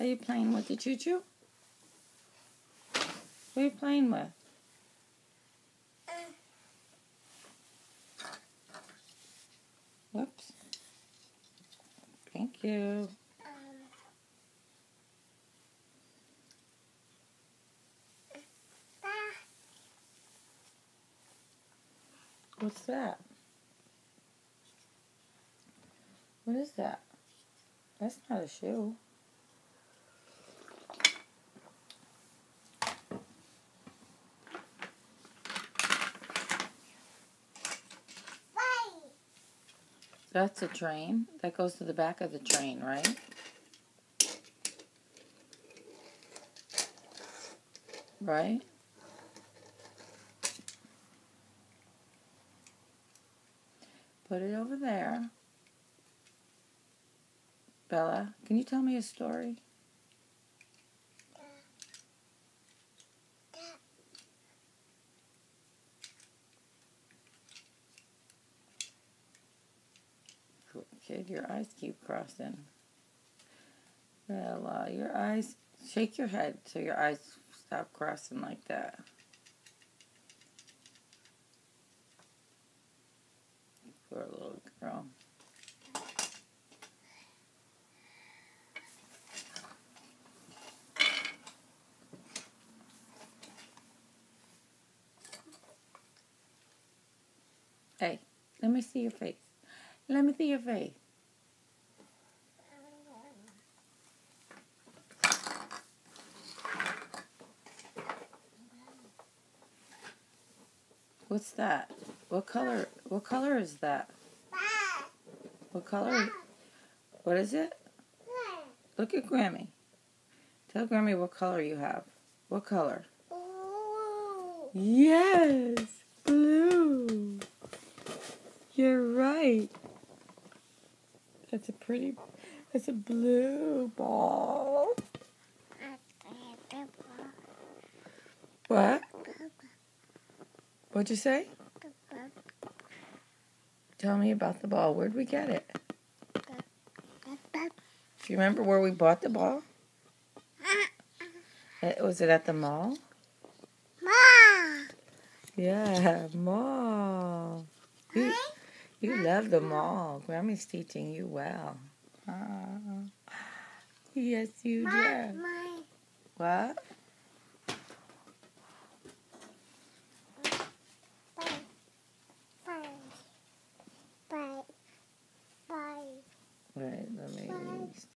Are you playing with the choo-choo? What are you playing with? Whoops. Thank you. What's that? What is that? That's not a shoe. That's a train. That goes to the back of the train, right? Right? Put it over there. Bella, can you tell me a story? Kid, your eyes keep crossing. Bella, your eyes, shake your head so your eyes stop crossing like that. Poor little girl. Hey, let me see your face. Let me see your face. What's that? What color is that? What color? What is it? Look at Grammy. Tell Grammy what color you have. What color? Yes, blue. You're right. That's a blue ball. What? What'd you say? Tell me about the ball. Where'd we get it? Do you remember where we bought the ball? Was it at the mall? Yeah, mall. You love the mall. Grammy's teaching you well. Yes, you do. What?